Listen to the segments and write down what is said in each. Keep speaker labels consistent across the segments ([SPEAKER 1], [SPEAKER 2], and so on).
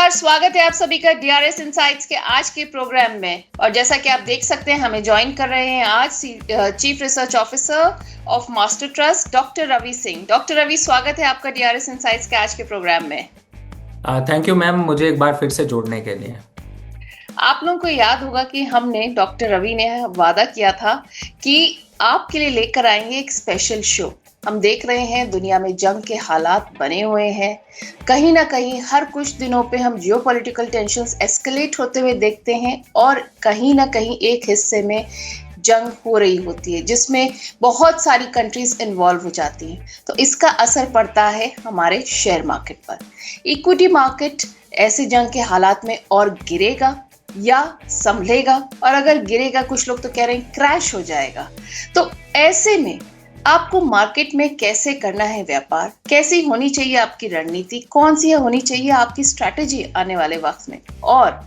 [SPEAKER 1] नमस्कार, स्वागत है आप सभी का डीआरएस इनसाइट्स के आज के प्रोग्राम में। और जैसा कि आप देख सकते हैं, हमें ज्वाइन कर रहे हैं आज chief research officer of Master Trust doctor Ravi Singh. Doctor Ravi, स्वागत है आपका डीआरएस इनसाइट्स के आज के प्रोग्राम में।
[SPEAKER 2] थैंक यू मैम, मुझे एक बार फिर से जोड़ने के लिए।
[SPEAKER 1] आप लोगों को याद होगा कि हमने डॉक्टर रवि ने वादा किया था कि आपके लिए लेकर आएंगे एक स्पेशल शो। हम देख रहे हैं दुनिया में जंग के हालात बने हुए हैं। कहीं ना कहीं हर कुछ दिनों पे हम जियोपॉलिटिकल टेंशन्स एस्केलेट होते हुए देखते हैं और कहीं ना कहीं एक हिस्से में जंग हो रही होती है जिसमें बहुत सारी कंट्रीज इन्वॉल्व हो जाती हैं। तो इसका असर पड़ता है हमारे शेयर मार्केट पर। इक्विटी मार्केट ऐसे जंग के हालात में और गिरेगा या संभलेगा, और अगर गिरेगा कुछ लोग तो कह रहे हैं क्रैश हो जाएगा। तो ऐसे में आपको मार्केट में कैसे करना है व्यापार, कैसी होनी चाहिए आपकी रणनीति, कौन सी होनी चाहिए आपकी स्ट्रैटेजी आने वाले वक्त में, और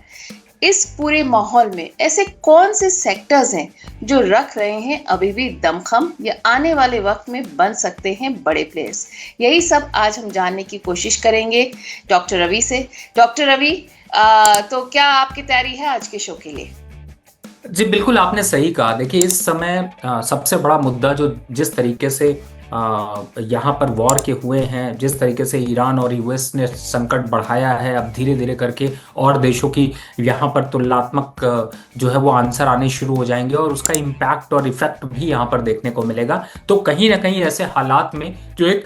[SPEAKER 1] इस पूरे माहौल में ऐसे कौन से सेक्टर्स हैं जो रख रहे हैं अभी भी दमखम या आने वाले वक्त में बन सकते हैं बड़े प्लेयर्स। यही सब आज हम जानने की कोशिश करेंगे डॉक्टर रवि से। डॉक्टर रवि, तो क्या आपकी तैयारी है आज के शो के लिए?
[SPEAKER 2] जी बिल्कुल, आपने सही कहा। देखिए, इस समय सबसे बड़ा मुद्दा जो जिस तरीके से यहाँ पर वॉर के हुए हैं, जिस तरीके से ईरान और यूएस ने संकट बढ़ाया है, अब धीरे धीरे करके और देशों की यहाँ पर तुलनात्मक जो है वो आंसर आने शुरू हो जाएंगे और उसका इम्पैक्ट और इफेक्ट भी यहाँ पर देखने को मिलेगा। तो कहीं ना कहीं ऐसे हालात में जो एक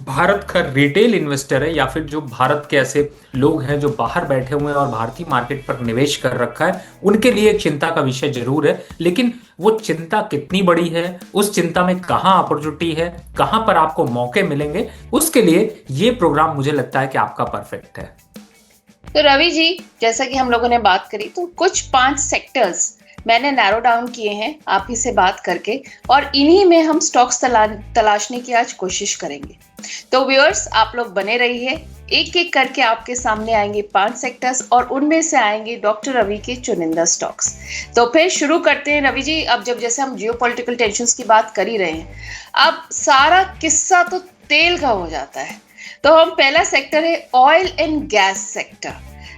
[SPEAKER 2] भारत का रिटेल इन्वेस्टर है या फिर जो भारत के ऐसे लोग हैं जो बाहर बैठे हुए हैं और भारतीय मार्केट पर निवेश कर रखा है, उनके लिए एक चिंता का विषय जरूर है। लेकिन वो चिंता कितनी बड़ी है, उस चिंता में कहाँ अपॉर्चुनिटी है, कहाँ पर आपको मौके मिलेंगे, उसके लिए ये प्रोग्राम मुझे लगता है कि आपका परफेक्ट है।
[SPEAKER 1] तो रवि जी, जैसा कि हम लोगों ने बात करी, तो कुछ 5 सेक्टर्स मैंने नैरो डाउन किए हैं आप ही से बात करके, और इन्हीं में हम स्टॉक्स तलाशने की आज कोशिश करेंगे। तो व्यूअर्स, आप लोग बने रहिए। एक एक करके आपके सामने आएंगे 5 सेक्टर्स और उनमें से आएंगे डॉक्टर रवि के चुनिंदा स्टॉक्स। तो फिर शुरू करते हैं रवि जी। अब जैसे हम जियोपॉलिटिकल टेंशन्स की बात कर ही रहे हैं, अब सारा किस्सा तो तेल का हो जाता है। तो हम पहला सेक्टर है ऑयल एंड गैस सेक्टर।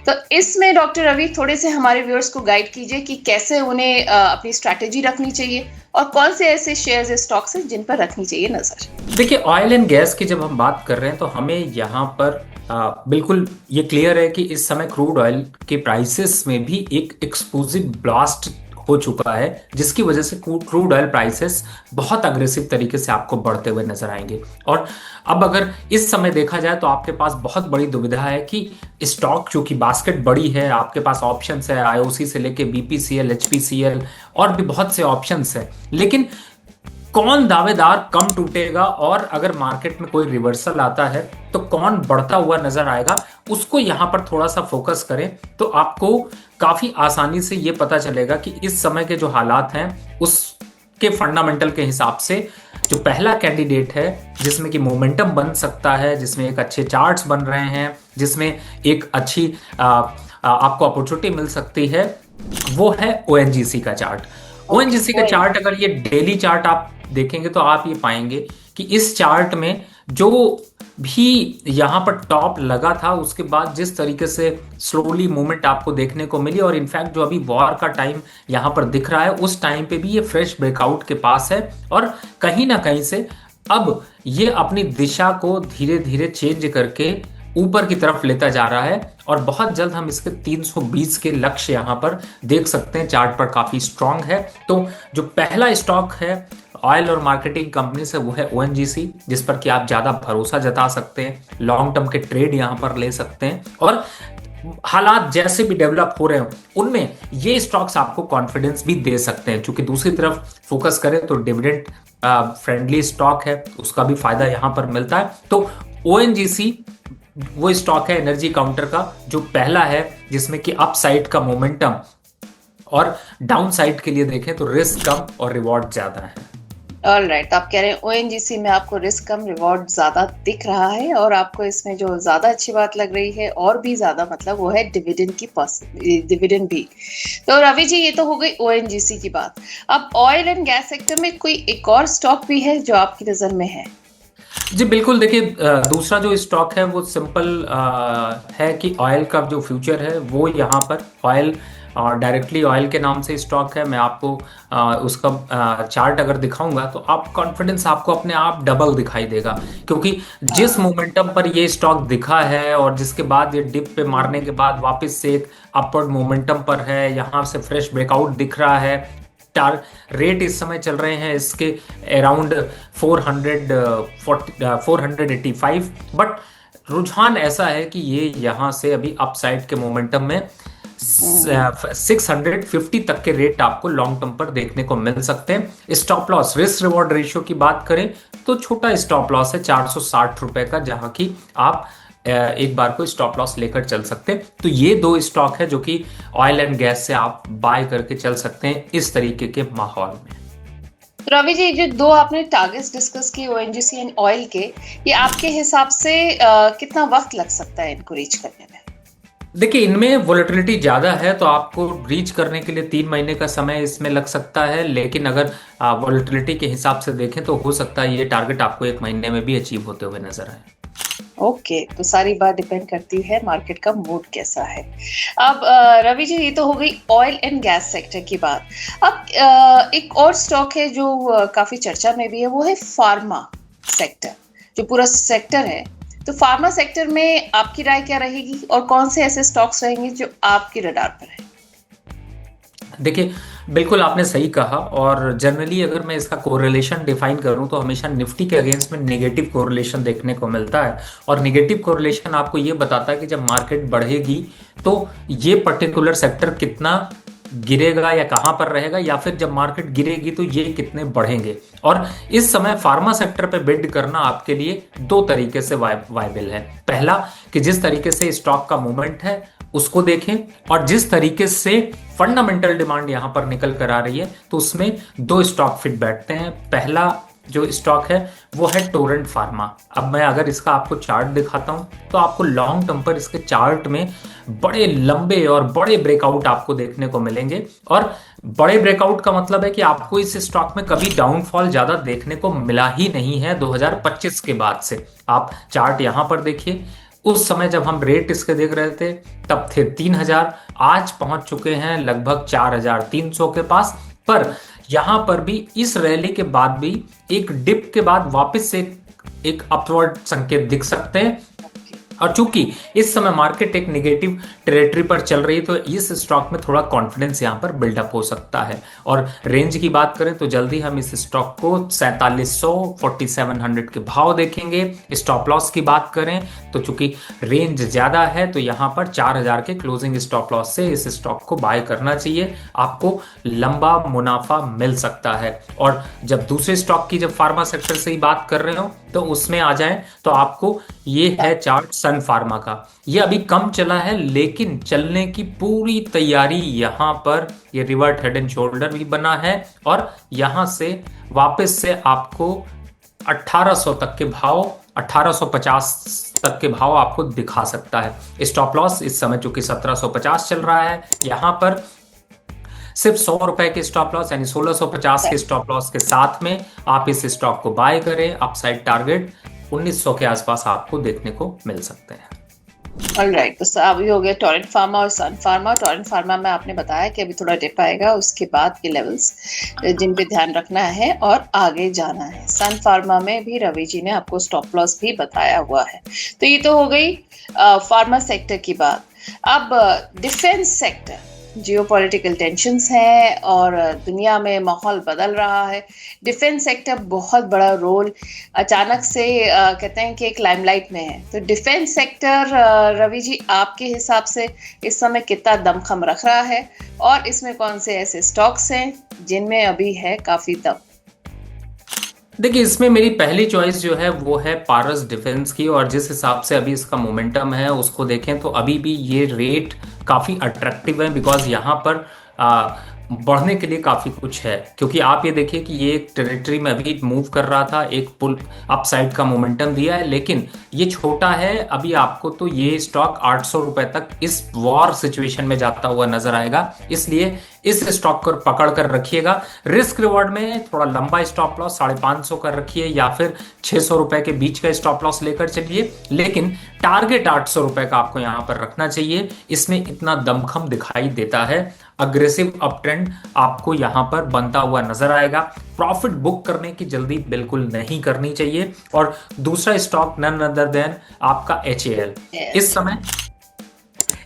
[SPEAKER 1] तो इसमें डॉक्टर रवि थोड़े से हमारे व्यूअर्स को गाइड कीजिए कि कैसे उन्हें अपनी स्ट्रैटेजी रखनी चाहिए और कौन से ऐसे शेयर्स या स्टॉक्स हैं जिन पर रखनी चाहिए नजर।
[SPEAKER 2] देखिए, ऑयल एंड गैस की जब हम बात कर रहे हैं तो हमें यहाँ पर बिल्कुल ये क्लियर है कि इस समय क्रूड ऑयल के प्राइसेस में भी एक एक्सप्लोसिव ब्लास्ट हो चुका है, जिसकी वजह से क्रूड ऑयल प्राइसेस बहुत अग्रेसिव तरीके से आपको बढ़ते हुए नजर आएंगे। और अब अगर इस समय देखा जाए तो आपके पास बहुत बड़ी दुविधा है कि स्टॉक, चूंकि बास्केट बड़ी है, आपके पास ऑप्शंस है आईओसी से लेके बीपीसीएल, एचपीसीएल और भी बहुत से ऑप्शंस है, लेकिन कौन दावेदार कम टूटेगा और अगर मार्केट में कोई रिवर्सल आता है तो कौन बढ़ता हुआ नजर आएगा, उसको यहां पर थोड़ा सा फोकस करें तो आपको काफी आसानी से ये पता चलेगा कि इस समय के जो हालात हैं उसके फंडामेंटल के हिसाब से जो पहला कैंडिडेट है जिसमें कि मोमेंटम बन सकता है, जिसमें एक अच्छे चार्ट्स बन रहे हैं, जिसमें एक अच्छी आपको अपॉर्चुनिटी मिल सकती है, वो है ओएनजीसी का चार्ट। ओएनजीसी का चार्ट, अगर ये डेली चार्ट आप देखेंगे तो आप ये पाएंगे कि इस चार्ट में जो भी यहाँ पर टॉप लगा था उसके बाद जिस तरीके से स्लोली मूवमेंट आपको देखने को मिली, और इनफैक्ट जो अभी वॉर का टाइम यहाँ पर दिख रहा है उस टाइम पे भी ये फ्रेश ब्रेकआउट के पास है और कहीं ना कहीं से अब ये अपनी दिशा को धीरे धीरे चेंज करके ऊपर की तरफ लेता जा रहा है और बहुत जल्द हम इसके 320 के लक्ष्य यहाँ पर देख सकते हैं। चार्ट पर काफी स्ट्रांग है। तो जो पहला स्टॉक है ऑयल और मार्केटिंग कंपनी से, वो है ओएनजीसी, जिस पर कि आप ज्यादा भरोसा जता सकते हैं, लॉन्ग टर्म के ट्रेड यहाँ पर ले सकते हैं और हालात जैसे भी डेवलप हो रहे हो उनमें ये स्टॉक्स आपको कॉन्फिडेंस भी दे सकते हैं। क्योंकि दूसरी तरफ फोकस करें तो डिविडेंड फ्रेंडली स्टॉक है, उसका भी फायदा यहाँ पर मिलता है। तो ओएनजीसी वो स्टॉक है एनर्जी काउंटर का जो पहला है जिसमें कि अप साइड का मोमेंटम, और डाउन साइड के लिए देखें तो रिस्क कम और रिवॉर्ड ज्यादा है।
[SPEAKER 1] ऑलराइट, तो आप कह रहे हैं ओएनजीसी में आपको रिस्क कम रिवॉर्ड ज्यादा दिख रहा है, और आपको इसमें जो ज्यादा अच्छी बात लग रही है और भी ज्यादा, मतलब वो है डिविडेंड भी। तो रवि जी, ये तो हो गई ओएनजीसी की बात। अब ऑयल एंड गैस सेक्टर में कोई एक और स्टॉक भी है जो आपकी नजर में है?
[SPEAKER 2] जी बिल्कुल, देखिए दूसरा जो स्टॉक है वो सिंपल है कि ऑयल का जो फ्यूचर है वो यहाँ पर ऑयल और डायरेक्टली ऑयल के नाम से स्टॉक है। मैं आपको उसका चार्ट अगर दिखाऊंगा तो आप कॉन्फिडेंस आपको अपने आप डबल दिखाई देगा, क्योंकि जिस
[SPEAKER 1] हाँ।
[SPEAKER 2] मोमेंटम पर ये स्टॉक दिखा है और जिसके बाद ये डिप पे मारने के बाद वापस से एक अपवर्ड मोमेंटम पर है, यहाँ से फ्रेश ब्रेकआउट दिख रहा है। टार रेट इस समय चल रहे हैं इसके अराउंड 485, बट रुझान ऐसा है कि ये यहाँ से अभी अपसाइड के मोमेंटम में
[SPEAKER 1] हम्म।
[SPEAKER 2] 650 तक के रेट आपको लॉन्ग टर्म पर देखने को मिल सकते हैं। Stop loss risk reward ratio की बात करें तो छोटा स्टॉप लॉस है 460 रुपए का, जहां की आप एक बार को स्टॉप लॉस लेकर चल सकते हैं। तो ये दो स्टॉक है जो कि ऑयल एंड गैस से आप बाय करके चल सकते हैं इस तरीके के माहौल में।
[SPEAKER 1] तो रवि जी, जो दो आपने टारगेट्स डिस्कस किए ओएनजीसी एंड ऑयल के, ये आपके हिसाब से कितना वक्त लग सकता है इनको रीच करने में?
[SPEAKER 2] देखिए इनमें वोलेटिलिटी ज़्यादा है तो आपको रीच करने के लिए 3 महीने का समय इसमें लग सकता है, लेकिन अगर वोलेटिलिटी के हिसाब से देखें तो हो सकता है ये टारगेट आपको 1 महीने में भी अचीव होते हुए नजर आए।
[SPEAKER 1] ओके, तो सारी बात डिपेंड करती है मार्केट का मूड कैसा है। अब रवि जी, ये तो हो गई ऑयल एंड गैस सेक्टर की बात। अब एक और स्टॉक है जो काफी चर्चा में भी है, वो है फार्मा सेक्टर, जो पूरा सेक्टर है। तो फार्मा सेक्टर में आपकी राय क्या रहेगी और कौन से ऐसे स्टॉक्स रहेंगे जो आपके रडार पर है?
[SPEAKER 2] देखिए बिल्कुल आपने सही कहा, और जनरली अगर मैं इसका कोरिलेशन डिफाइन करूं तो हमेशा निफ्टी के अगेंस्ट में नेगेटिव कोरिलेशन देखने को मिलता है। और नेगेटिव कोरिलेशन आपको ये बताता है कि जब मार्केट बढ़ेगी तो ये पर्टिकुलर सेक्टर कितना गिरेगा या कहां पर रहेगा, या फिर जब मार्केट गिरेगी तो ये कितने बढ़ेंगे। और इस समय फार्मा सेक्टर पे बिड करना आपके लिए दो तरीके से वायबल है। पहला कि जिस तरीके से स्टॉक का मूवमेंट है उसको देखें, और जिस तरीके से फंडामेंटल डिमांड यहां पर निकल कर आ रही है तो उसमें दो स्टॉक फिट बैठते हैं। पहला जो स्टॉक है वो है टोरेंट फार्मा। अब मैं अगर इसका आपको चार्ट दिखाता हूं तो आपको लॉन्ग टर्म पर इसके चार्ट में बड़े लंबे और बड़े ब्रेकआउट आपको देखने को मिलेंगे। और बड़े ब्रेकआउट का मतलब है कि आपको इस स्टॉक में कभी डाउनफॉल ज्यादा देखने को मिला ही नहीं है 2025 के बाद से। आप चार्ट यहां पर देखिए, उस समय जब हम रेट इसके देख रहे थे तब थे 3000, आज पहुंच चुके हैं लगभग 4300 के पास। पर यहां पर भी इस रैली के बाद भी एक डिप के बाद वापस से एक अपवर्ड संकेत दिख सकते हैं। और चूंकि इस समय मार्केट एक नेगेटिव टेरिटरी पर चल रही है तो इस स्टॉक में थोड़ा कॉन्फिडेंस यहां पर बिल्डअप हो सकता है। और रेंज की बात करें तो जल्दी हम इस स्टॉक को 4700 4700 के भाव देखेंगे। स्टॉप लॉस की बात करें तो चूंकि रेंज ज्यादा है तो यहां पर 4000 के क्लोजिंग स्टॉप लॉस से इस स्टॉक को बाय करना चाहिए, आपको लंबा मुनाफा मिल सकता है। और जब दूसरे स्टॉक की जब फार्मा सेक्टर से ही बात कर रहे हो तो उसमें आ जाए तो आपको ये है चार्ट सन फार्मा का। ये अभी कम चला है लेकिन चलने की पूरी तैयारी, यहां पर ये रिवर्ट हेड एंड शोल्डर भी बना है और यहां से वापस से आपको 1800 तक के भाव, 1850 तक के भाव आपको दिखा सकता है। स्टॉप लॉस इस समय चूंकि 1750 चल रहा है, यहां पर सिर्फ 100 रुपए के स्टॉप लॉस यानी 1650 के स्टॉप लॉस के साथ में आप इस स्टॉक को बाय करें। अपसाइड टारगेट 1900 के आसपास आपको देखने को मिल सकते हैं।
[SPEAKER 1] ऑलराइट, तो अभी हो गया टोरेंट फार्मा और सन फार्मा। टोरेंट फार्मा में आपने बताया कि अभी थोड़ा डिप आएगा, उसके बाद के लेवल्स जिन पे ध्यान रखना है और आगे जाना है। सन फार्मा में भी रवि जी ने आपको स्टॉप लॉस भी बताया हुआ है। तो ये तो हो गई फार्मा सेक्टर की बात। अब डिफेंस सेक्टर, जियोपॉलिटिकल टेंशन्स हैं और दुनिया में माहौल बदल रहा है। डिफेंस सेक्टर बहुत बड़ा रोल अचानक से कहते हैं कि एक लाइमलाइट में है। तो डिफेंस सेक्टर रवि जी, आपके हिसाब से इस समय कितना दमखम रख रहा है और इसमें कौन से ऐसे स्टॉक्स हैं जिनमें अभी है काफी दम?
[SPEAKER 2] देखिए इसमें मेरी पहली चॉइस जो है वो है पारस डिफेंस की, और जिस हिसाब से अभी इसका मोमेंटम है उसको देखें तो अभी भी ये रेट काफ़ी अट्रैक्टिव है, बिकॉज यहाँ पर बढ़ने के लिए काफ़ी कुछ है। क्योंकि आप ये देखिए कि ये एक टेरिटरी में अभी मूव कर रहा था, एक पुल अपसाइड का मोमेंटम दिया है, लेकिन ये छोटा है। अभी आपको तो ये स्टॉक 800 रुपए तक इस वॉर सिचुएशन में जाता हुआ नजर आएगा, इसलिए इस स्टॉक को पकड़ कर रखिएगा। रिस्क रिवॉर्ड में थोड़ा लंबा स्टॉप लॉस 550 का रखिए या फिर 600 रुपए के बीच का स्टॉप लॉस लेकर चलिए, लेकिन टारगेट 800 रुपए का आपको यहां पर रखना चाहिए। इसमें इतना दमखम दिखाई देता है, अग्रेसिव अप ट्रेंड आपको यहां पर बनता हुआ नजर आएगा। प्रॉफिट बुक करने की जल्दी बिल्कुल नहीं करनी चाहिए। और दूसरा स्टॉक नन अदर देन आपका HAL। इस समय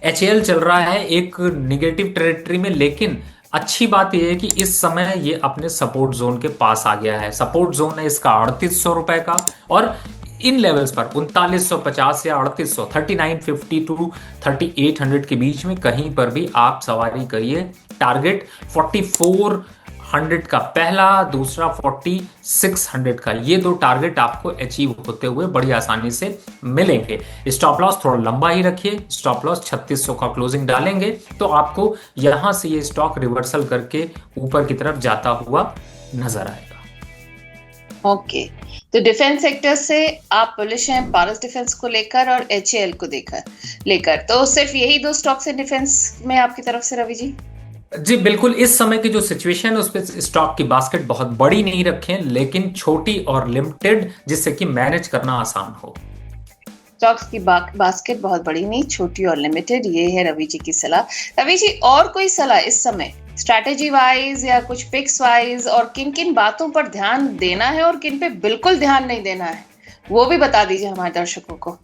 [SPEAKER 2] HAL चल रहा है एक निगेटिव टेरिटरी में, लेकिन अच्छी बात यह है कि इस समय ये अपने सपोर्ट जोन के पास आ गया है। सपोर्ट जोन है इसका 3800 रुपए का, और इन लेवल्स पर 3950 या 3800, 3950 टू 3800 के बीच में कहीं पर भी आप सवारी करिए। टारगेट 4400 का पहला, दूसरा 4600 का, ये दो टारगेट आपको अचीव होते हुए बड़ी आसानी से मिलेंगे। स्टॉप लॉस थोड़ा लंबा ही रखिए, स्टॉप लॉस 3600 का क्लोजिंग डालेंगे तो आपको यहां से ये स्टॉक रिवर्सल करके ऊपर की तरफ जाता हुआ नजर आएगा।
[SPEAKER 1] ओके, तो डिफेंस सेक्टर से आप बुलिश हैं पारस डिफेंस को लेकर और HAL को लेकर, तो सिर्फ यही दो स्टॉक्स हैं डिफेंस में आपकी तरफ से रवि जी?
[SPEAKER 2] जी बिल्कुल, इस समय की जो सिचुएशन है उस पर स्टॉक की बास्केट बहुत बड़ी नहीं रखें, लेकिन छोटी और लिमिटेड, जिससे कि मैनेज करना आसान हो।
[SPEAKER 1] स्टॉक्स की बास्केट बहुत बड़ी नहीं, छोटी और लिमिटेड, ये है रवि जी की सलाह। रवि जी, और कोई सलाह इस समय स्ट्रैटेजी वाइज या कुछ पिक्स वाइज, और किन किन बातों पर ध्यान देना है और किन पे बिल्कुल ध्यान नहीं देना है, वो भी बता दीजिए हमारे दर्शकों को।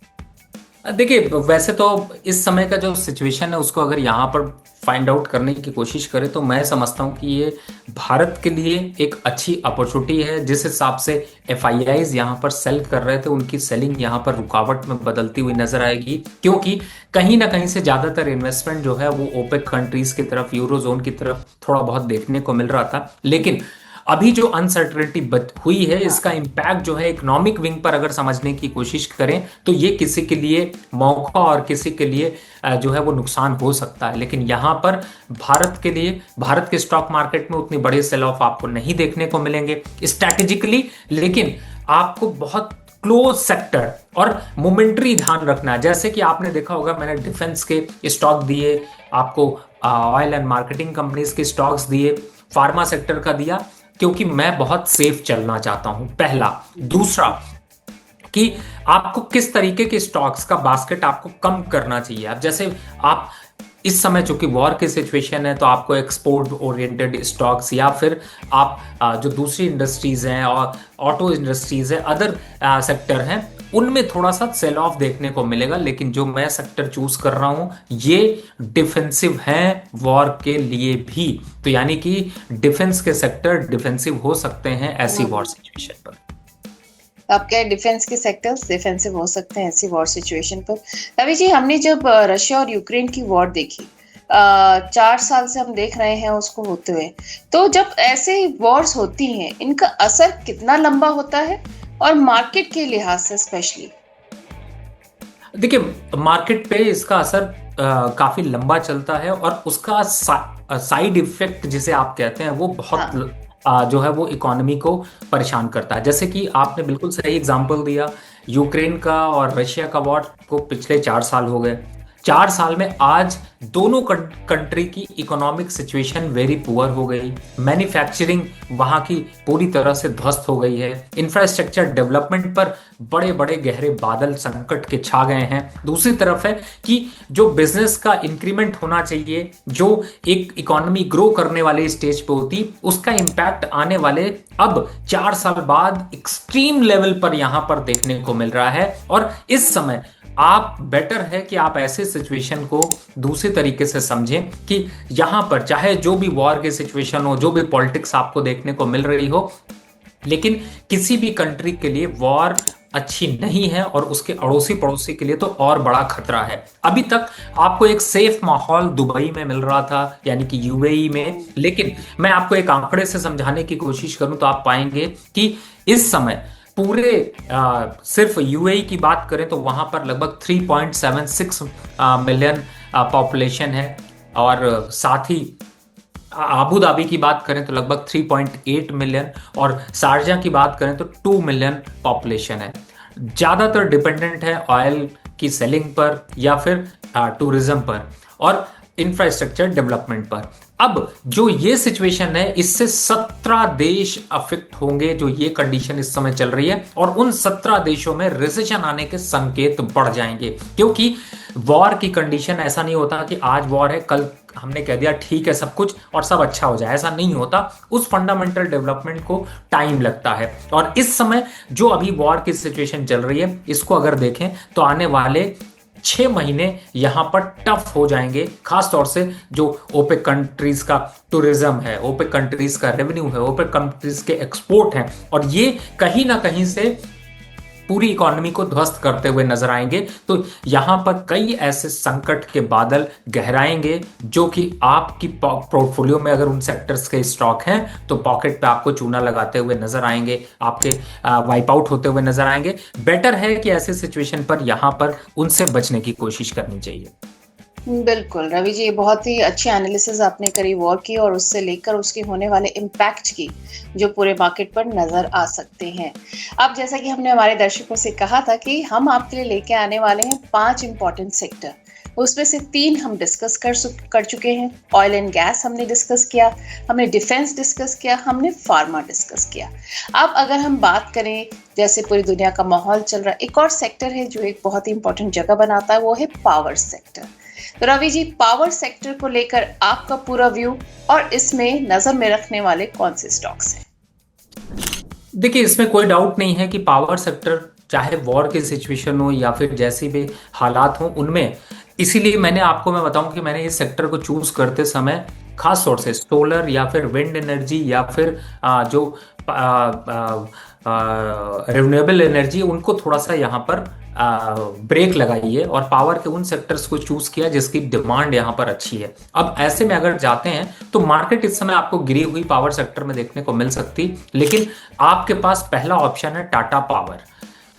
[SPEAKER 2] देखिए, वैसे तो इस समय का जो सिचुएशन है उसको अगर यहाँ पर फाइंड आउट करने की कोशिश करें तो मैं समझता हूँ कि ये भारत के लिए एक अच्छी अपॉर्चुनिटी है। जिस हिसाब से FIIs यहाँ पर सेल कर रहे थे, उनकी सेलिंग यहाँ पर रुकावट में बदलती हुई नजर आएगी, क्योंकि कहीं ना कहीं से ज्यादातर इन्वेस्टमेंट जो है वो ओपेक कंट्रीज की तरफ, यूरोजोन की तरफ थोड़ा बहुत देखने को मिल रहा था। लेकिन अभी जो अनसर्टेनिटी हुई है, इसका इम्पैक्ट जो है इकोनॉमिक विंग पर अगर समझने की कोशिश करें तो ये किसी के लिए मौका और किसी के लिए जो है वो नुकसान हो सकता है। लेकिन यहाँ पर भारत के लिए, भारत के स्टॉक मार्केट में उतनी बड़े सेल ऑफ आपको नहीं देखने को मिलेंगे स्ट्रैटेजिकली, लेकिन आपको बहुत क्लोज सेक्टर और मोमेंट्री ध्यान रखना है। जैसे कि आपने देखा होगा, मैंने डिफेंस के स्टॉक दिए आपको, ऑयल एंड मार्केटिंग कंपनीज के स्टॉक्स दिए, फार्मा सेक्टर का दिया, क्योंकि मैं बहुत सेफ चलना चाहता हूं, पहला। दूसरा कि आपको किस तरीके के स्टॉक्स का बास्केट आपको कम करना चाहिए। अब जैसे आप इस समय चूंकि वॉर की सिचुएशन है तो आपको एक्सपोर्ट ओरिएंटेड स्टॉक्स या फिर आप जो दूसरी इंडस्ट्रीज हैं और ऑटो इंडस्ट्रीज है, अदर सेक्टर हैं, उनमें थोड़ा सा सेल ऑफ देखने को मिलेगा। लेकिन जो मैं सेक्टर चूज कर रहा हूं ये डिफेंसिव है वॉर के लिए भी, तो यानी कि डिफेंस के सेक्टर डिफेंसिव हो सकते हैं ऐसी वॉर सिचुएशन पर।
[SPEAKER 1] आप क्या डिफेंस के सेक्टर्स डिफेंसिव हो सकते हैं ऐसी वॉर सिचुएशन पर? रवि जी, हमने जब रशिया और यूक्रेन की वॉर देखी, 4 साल से हम देख रहे हैं उसको होते हुए, तो जब ऐसे वॉर्स होती हैं इनका असर कितना लंबा होता है और मार्केट के लिहाज से स्पेशली? देखिए,
[SPEAKER 2] मार्केट पे इसका असर काफी लंबा चलता है और उसका साइड इफेक्ट जिसे आप कहते हैं वो बहुत जो है वो इकोनॉमी को परेशान करता है। जैसे कि आपने बिल्कुल सही एग्जांपल दिया, यूक्रेन का और रशिया का वॉर को पिछले 4 साल हो गए। 4 साल में आज दोनों कंट्री की इकोनॉमिक सिचुएशन वेरी पुअर हो गई, मैन्युफैक्चरिंग वहां की पूरी तरह से ध्वस्त हो गई है, इंफ्रास्ट्रक्चर डेवलपमेंट पर बड़े बड़े गहरे बादल संकट के छा गए हैं। दूसरी तरफ है कि जो बिजनेस का इंक्रीमेंट होना चाहिए, जो एक इकोनॉमी ग्रो करने वाले स्टेज पे होती, उसका इंपैक्ट आने वाले अब 4 साल बाद एक्सट्रीम लेवल पर यहां पर देखने को मिल रहा है। और इस समय आप बेटर है कि आप ऐसे सिचुएशन को दूसरे तरीके से समझें कि यहां पर चाहे जो भी वॉर की सिचुएशन हो, जो भी पॉलिटिक्स आपको देखने को मिल रही हो, लेकिन किसी भी कंट्री के लिए वॉर अच्छी नहीं है और उसके अड़ोसी पड़ोसी के लिए तो और बड़ा खतरा है। अभी तक आपको एक सेफ माहौल दुबई में मिल रहा था, यानी कि यूएई में, लेकिन मैं आपको एक आंकड़े से समझाने की कोशिश करूं तो आप पाएंगे कि इस समय पूरे सिर्फ यूएई की बात करें तो वहां पर लगभग 3.76 मिलियन पॉपुलेशन है, और साथ ही आबू धाबी की बात करें तो लगभग 3.8 मिलियन, और शारजा की बात करें तो 2 मिलियन पॉपुलेशन है। ज्यादातर डिपेंडेंट है ऑयल की सेलिंग पर या फिर टूरिज्म पर और इंफ्रास्ट्रक्चर डेवलपमेंट पर। अब जो ये सिचुएशन है, इससे 17 देश अफेक्ट होंगे, जो ये कंडीशन इस समय चल रही है, और उन 17 देशों में रिसेशन आने के संकेत बढ़ जाएंगे। क्योंकि वॉर की कंडीशन, ऐसा नहीं होता कि आज वॉर है कल हमने कह दिया ठीक है सब कुछ और सब अच्छा हो जाए, ऐसा नहीं होता। उस फंडामेंटल डेवलपमेंट को टाइम लगता है। और इस समय जो अभी वॉर की सिचुएशन चल रही है, इसको अगर देखें तो आने वाले 6 महीने यहां पर टफ हो जाएंगे, खास तौर से जो ओपेक कंट्रीज का टूरिज्म है, ओपेक कंट्रीज का रेवेन्यू है, ओपेक कंट्रीज के एक्सपोर्ट हैं, और ये कहीं ना कहीं से पूरी इकोनॉमी को ध्वस्त करते हुए नजर आएंगे। तो यहां पर कई ऐसे संकट के बादल गहराएंगे जो कि आपकी पोर्टफोलियो में अगर उन सेक्टर्स के स्टॉक हैं तो पॉकेट पे आपको चूना लगाते हुए नजर आएंगे, आपके वाइप आउट होते हुए नजर आएंगे। बेटर है कि ऐसे सिचुएशन पर यहां पर उनसे बचने की कोशिश करनी चाहिए।
[SPEAKER 1] बिल्कुल रवि जी, ये बहुत ही अच्छी एनालिसिस आपने करी वॉर की और उससे लेकर उसके होने वाले इम्पैक्ट की, जो पूरे मार्केट पर नजर आ सकते हैं। अब जैसा कि हमने हमारे दर्शकों से कहा था कि हम आपके लिए लेके आने वाले हैं 5 इंपॉर्टेंट सेक्टर, उसमें से 3 हम डिस्कस कर चुके हैं। ऑयल एंड गैस हमने डिस्कस किया, हमने डिफेंस डिस्कस किया, हमने फार्मा डिस्कस किया। अब अगर हम बात करें, जैसे पूरी दुनिया का माहौल चल रहा है, एक और सेक्टर है जो एक बहुत ही इंपॉर्टेंट जगह बनाता है, वो है पावर सेक्टर। तो रवि जी, पावर सेक्टर को लेकर आपका पूरा व्यू और इसमें नजर में रखने वाले कौन से स्टॉक्स हैं?
[SPEAKER 2] देखिए, इसमें कोई डाउट नहीं है कि पावर सेक्टर, चाहे वॉर की सिचुएशन हो या फिर जैसी भी हालात हो उनमें, इसीलिए मैं बताऊं कि मैंने इस सेक्टर को चूज करते समय खास तौर से सोलर या फिर विंड एनर्जी या फिर जो रिन्यूएबल एनर्जी, उनको थोड़ा सा यहाँ पर ब्रेक लगाई है और पावर के उन सेक्टर्स को चूज किया जिसकी डिमांड यहाँ पर अच्छी है। अब ऐसे में अगर जाते हैं तो मार्केट इस समय आपको गिरी हुई पावर सेक्टर में देखने को मिल सकती, लेकिन आपके पास पहला ऑप्शन है टाटा पावर।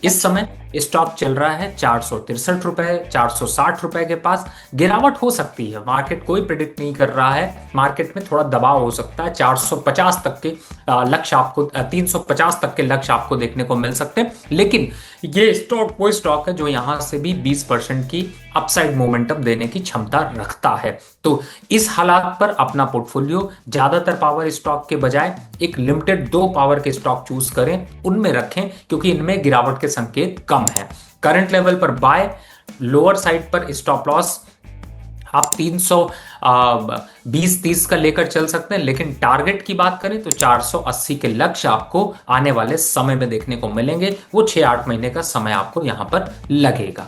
[SPEAKER 2] इस समय स्टॉक चल रहा है 463 रुपए, 460 रुपए के पास। गिरावट हो सकती है, मार्केट कोई प्रिडिक्ट नहीं कर रहा है, मार्केट में थोड़ा दबाव हो सकता है। 450 तक के लक्ष्य आपको 350 तक के लक्ष्य आपको देखने को मिल सकते हैं। लेकिन ये स्टॉक वो स्टॉक है जो यहां से भी 20% की अपसाइड मोमेंटम देने की क्षमता रखता है। तो इस हालात पर अपना पोर्टफोलियो ज्यादातर पावर स्टॉक के बजाय एक लिमिटेड 2 पावर के स्टॉक चूज करें, उनमें रखें, क्योंकि इनमें गिरावट के संकेत कम है। करंट लेवल पर बाय, लोअर साइड पर स्टॉप लॉस आप 320-30 का लेकर चल सकते हैं, लेकिन टारगेट की बात करें तो 480 के लक्ष्य आपको आने वाले समय में देखने को मिलेंगे। वो 6-8 महीने का समय आपको यहां पर लगेगा।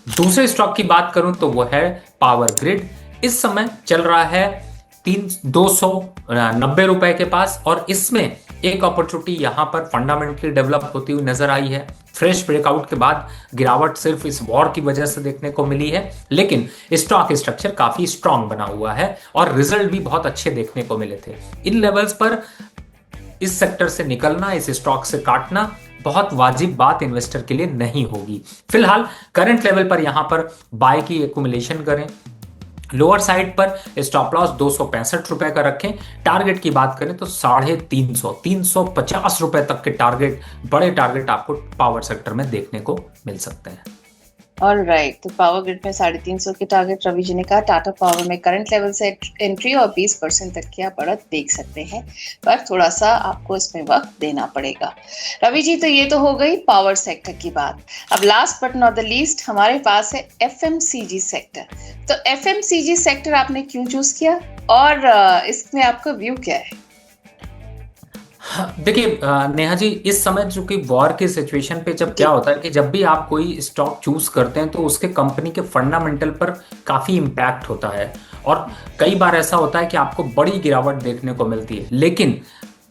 [SPEAKER 2] दूसरे स्टॉक की बात करूं तो वो है पावर ग्रिड। इस समय चल रहा है 290 रुपए के पास, और इसमें एक अपॉर्चुनिटी यहां पर फंडामेंटली डेवलप होती हुई नजर आई है। फ्रेश ब्रेकआउट के बाद गिरावट सिर्फ इस वॉर की वजह से देखने को मिली है, लेकिन स्टॉक स्ट्रक्चर काफी स्ट्रांग बना हुआ है और रिजल्ट भी बहुत अच्छे देखने को मिले थे। इन लेवल्स पर इस सेक्टर से निकलना, इस स्टॉक से काटना बहुत वाजिब बात इन्वेस्टर के लिए नहीं होगी। फिलहाल करंट लेवल पर यहां पर बाय की एक्यूमुलेशन करें। लोअर साइड पर स्टॉप लॉस 265 रुपए का रखें। टारगेट की बात करें तो 350 रुपए तक के टारगेट, बड़े टारगेट आपको पावर सेक्टर में देखने को मिल सकते हैं।
[SPEAKER 1] ऑलराइट, तो पावर ग्रिड में 350 के टारगेट रवि जी ने कहा। टाटा पावर में करंट लेवल से एंट्री और 20% तक की आप बढ़त देख सकते हैं, पर थोड़ा सा आपको इसमें वक्त देना पड़ेगा। रवि जी, तो ये तो हो गई पावर सेक्टर की बात। अब last but not the least हमारे पास है एफएमसीजी सेक्टर। तो एफएमसीजी सेक्टर आपने क्यों चूज किया और इसमें आपका व्यू क्या है?
[SPEAKER 2] देखिए नेहा जी, इस समय चूंकि वॉर की सिचुएशन पे जब क्या होता है कि जब भी आप कोई स्टॉक चूज करते हैं तो उसके कंपनी के फंडामेंटल पर काफी इम्पैक्ट होता है, और कई बार ऐसा होता है कि आपको बड़ी गिरावट देखने को मिलती है। लेकिन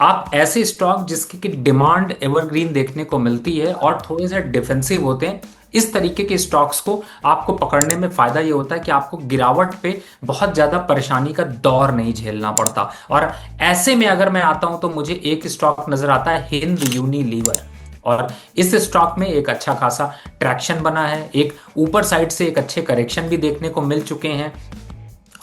[SPEAKER 2] आप ऐसे स्टॉक जिसकी डिमांड एवरग्रीन देखने को मिलती है और थोड़े से डिफेंसिव होते हैं, इस तरीके के स्टॉक्स को आपको पकड़ने में फायदा ये होता है कि आपको गिरावट पे बहुत ज्यादा परेशानी का दौर नहीं झेलना पड़ता। और ऐसे में अगर मैं आता हूं तो मुझे एक स्टॉक नजर आता है, हिंद यूनिलीवर, और इस स्टॉक में एक अच्छा खासा ट्रैक्शन बना है। एक ऊपर साइड से एक अच्छे करेक्शन भी देखने को मिल चुके हैं,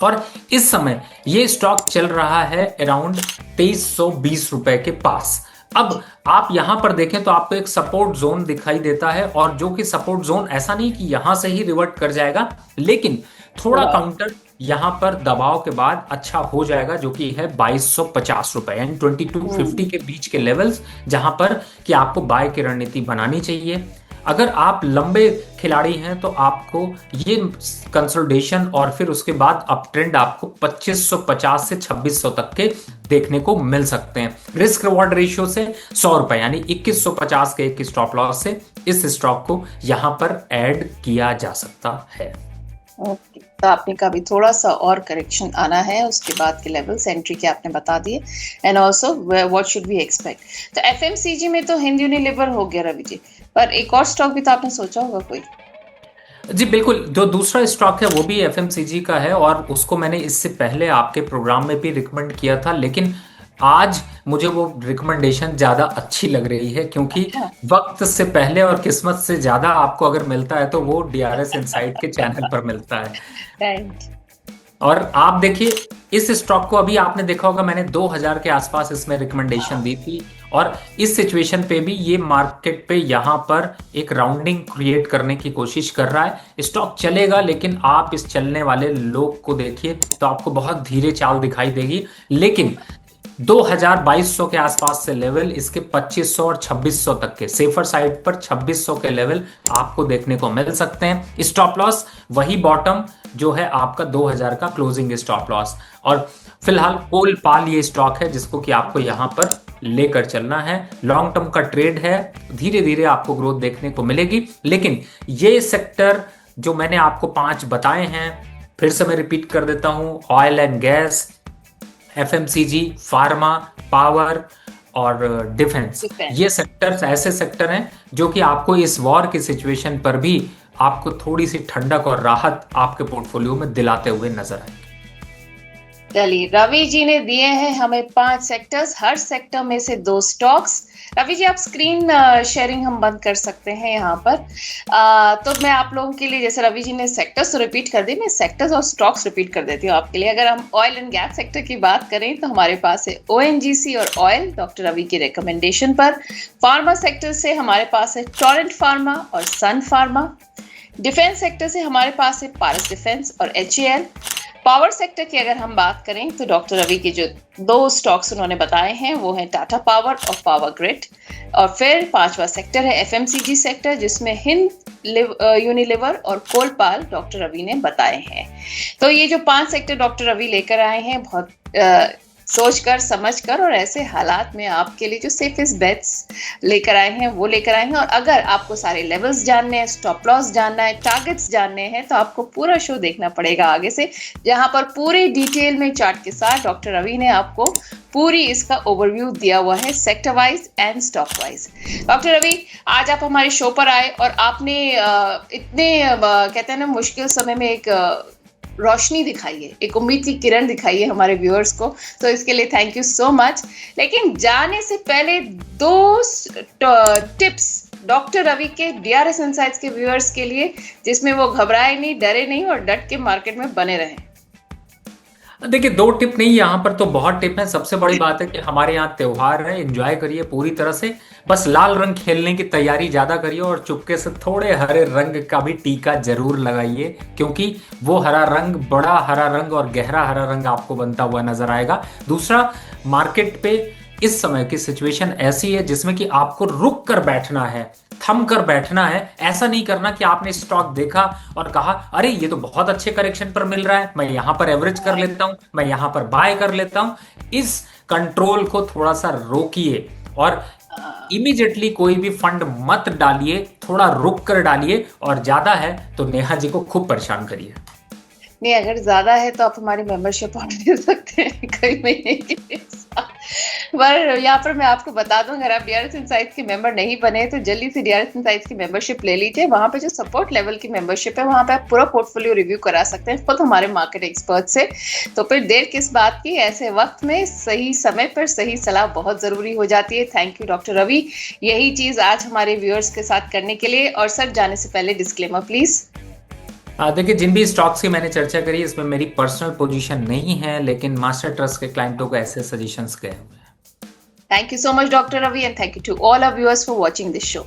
[SPEAKER 2] और इस समय ये स्टॉक चल रहा है अराउंड 2320 रुपए के पास। अब आप यहां पर देखें तो आपको एक सपोर्ट जोन दिखाई देता है, और जो कि सपोर्ट जोन ऐसा नहीं कि यहां से ही रिवर्ट कर जाएगा, लेकिन थोड़ा काउंटर यहाँ पर दबाव के बाद अच्छा हो जाएगा, जो कि है 2250 रुपए, यानी 2250 के बीच के लेवल्स, जहां पर कि आपको बाय की रणनीति बनानी चाहिए। अगर आप लंबे खिलाड़ी हैं तो आपको ये कंसोलिडेशन और फिर उसके बाद अप ट्रेंड आपको 2550 से 2600 तक के देखने को मिल सकते हैं। रिस्क रिवॉर्ड रेशियो से 100 रुपए, यानी 2150 के एक स्टॉप लॉस से इस स्टॉक को यहां पर ऐड किया जा सकता है।
[SPEAKER 1] ओके, तो आपने कहा भी थोड़ा सा और करेक्शन आना है, उसके बाद के लेवल्स एंट्री के आपने बता दिए, and also what should we expect. तो एफएमसीजी में तो हिंद यूनिलीवर हो गया रवि जी, पर एक और स्टॉक भी तो आपने सोचा होगा कोई?
[SPEAKER 2] जी बिल्कुल, जो दूसरा स्टॉक है वो भी एफएमसीजी का है, और उसको मैंने इससे पहले आपके प्रोग्राम में भी रिकमेंड किया था, लेकिन आज मुझे वो रिकमेंडेशन ज़्यादा अच्छी लग रही है, क्योंकि
[SPEAKER 1] अच्छा।
[SPEAKER 2] वक्त से पहले और किस्मत से ज़्यादा आपको अगर मिलता है तो वो डीआरएस इनसाइट के चैनल पर मिलता है।
[SPEAKER 1] राइट।
[SPEAKER 2] और आप देखिए, इस स्टॉक को अभी आपने देखा होगा, मैंने 2000 के आसपास इसमें रिकमेंडेशन दी थी, और इस सिचुएशन पे भी ये मार्केट पे यहाँ पर एक राउंडिंग क्रिएट करने की कोशिश कर रहा है। स्टॉक चलेगा, लेकिन आप इस चलने वाले लोग को देखिए तो आपको बहुत धीरे चाल दिखाई देगी, लेकिन 2200 के आसपास से लेवल इसके 2500 और 2600 तक के, सेफर साइड पर 2600 के लेवल आपको देखने को मिल सकते हैं। स्टॉप लॉस वही बॉटम जो है आपका 2000 का क्लोजिंग स्टॉप लॉस, और फिलहाल कोल पाल ये स्टॉक है जिसको कि आपको यहां पर लेकर चलना है। लॉन्ग टर्म का ट्रेड है, धीरे धीरे आपको ग्रोथ देखने को मिलेगी, लेकिन ये सेक्टर जो मैंने आपको 5 बताए हैं, फिर से मैं रिपीट कर देता हूं, oil and gas, FMCG, pharma, power और डिफेंस, ये सेक्टर्स ऐसे सेक्टर हैं जो कि आपको इस वॉर की सिचुएशन पर भी आपको थोड़ी सी ठंडक और राहत आपके पोर्टफोलियो में दिलाते हुए नजर आएंगे।
[SPEAKER 1] चलिए, रवि जी ने दिए हैं हमें 5 सेक्टर्स, हर सेक्टर में से 2 स्टॉक्स। रवि जी, आप स्क्रीन शेयरिंग हम बंद कर सकते हैं यहाँ पर। तो मैं आप लोगों के लिए, जैसे रवि जी ने सेक्टर्स तो रिपीट कर दी, मैं सेक्टर्स और स्टॉक्स रिपीट कर देती हूँ आपके लिए। अगर हम ऑयल एंड गैस सेक्टर की बात करें तो हमारे पास है ओएनजीसी और ऑयल, डॉक्टर रवि की रिकमेंडेशन पर। फार्मा सेक्टर से हमारे पास है टोरेंट फार्मा और सन फार्मा। डिफेंस सेक्टर से हमारे पास है पारस डिफेंस और एचएएल। पावर सेक्टर की अगर हम बात करें तो डॉक्टर रवि के जो 2 स्टॉक्स उन्होंने बताए हैं वो हैं टाटा पावर और पावर ग्रिड। और फिर 5वां सेक्टर है एफएमसीजी सेक्टर, जिसमें हिंद यूनिलीवर और कोलपाल डॉक्टर रवि ने बताए हैं। तो ये जो 5 सेक्टर डॉक्टर रवि लेकर आए हैं, बहुत सोचकर समझकर और ऐसे हालात में आपके लिए जो सेफेस्ट बेट्स लेकर आए हैं वो लेकर आए हैं। और अगर आपको सारे लेवल्स जानने हैं, स्टॉप लॉस जानना है, टारगेट्स जानने हैं, तो आपको पूरा शो देखना पड़ेगा आगे से, जहां पर पूरे डिटेल में चार्ट के साथ डॉक्टर रवि ने आपको पूरी इसका ओवरव्यू दिया हुआ है, sector wise and stock wise. Doctor Ravi, आज आप हमारे शो पर आए और आपने इतने कहते हैं ना, मुश्किल समय में एक रोशनी दिखाई है, एक उम्मीद की किरण दिखाई है हमारे व्यूअर्स को, तो इसके लिए थैंक यू सो मच। लेकिन जाने से पहले 2 टिप्स डॉक्टर रवि के डीआरएस इनसाइट्स के व्यूअर्स के लिए, जिसमें वो घबराए नहीं, डरे नहीं और डट के मार्केट में बने रहें।
[SPEAKER 2] देखिए, 2 टिप नहीं, यहाँ पर तो बहुत टिप है। सबसे बड़ी बात है कि हमारे यहाँ त्योहार है, एंजॉय करिए पूरी तरह से, बस लाल रंग खेलने की तैयारी ज्यादा करिए और चुपके से थोड़े हरे रंग का भी टीका जरूर लगाइए, क्योंकि वो हरा रंग, बड़ा हरा रंग और गहरा हरा रंग आपको बनता हुआ नजर आएगा। दूसरा, मार्केट पे इस समय की सिचुएशन ऐसी है जिसमें कि आपको रुक कर बैठना है, थम कर बैठना है। ऐसा नहीं करना कि आपने स्टॉक देखा और कहा अरे ये तो बहुत अच्छे करेक्शन पर मिल रहा है, मैं यहां पर एवरेज कर लेता हूं, मैं यहां पर बाय कर लेता हूं। इस कंट्रोल को थोड़ा सा रोकिए और इमीडिएटली कोई भी फंड मत डालिए, थोड़ा रुक कर डालिए, और ज्यादा है तो नेहा जी को खूब परेशान करिए।
[SPEAKER 1] नहीं, अगर ज्यादा है तो आप हमारी मेंबरशिप ऑर्डर दे सकते हैं कई महीने के पर यहाँ पर मैं आपको बता दूं, अगर आप डीआरएस इनसाइट्स के मेंबर नहीं बने तो जल्दी से डीआरएस इनसाइट्स की मेंबरशिप ले लीजिए। वहां पे जो सपोर्ट लेवल की मेंबरशिप है, वहां पे आप पूरा पोर्टफोलियो रिव्यू करा सकते हैं खुद हमारे मार्केट एक्सपर्ट से। तो फिर देर किस बात की, ऐसे वक्त में सही समय पर सही सलाह बहुत जरूरी हो जाती है। थैंक यू डॉक्टर रवि, यही चीज आज हमारे व्यूअर्स के साथ करने के लिए। और सर, जाने से पहले डिस्क्लेमर प्लीज।
[SPEAKER 2] देखिए, जिन भी स्टॉक्स की मैंने चर्चा करी इसमें मेरी पर्सनल पोजीशन नहीं है, लेकिन मास्टर ट्रस्ट के क्लाइंटों को ऐसे सजेशंस गए हुए हैं।
[SPEAKER 1] Thank you so much, Dr. Ravi, and thank you to all our viewers for watching this show.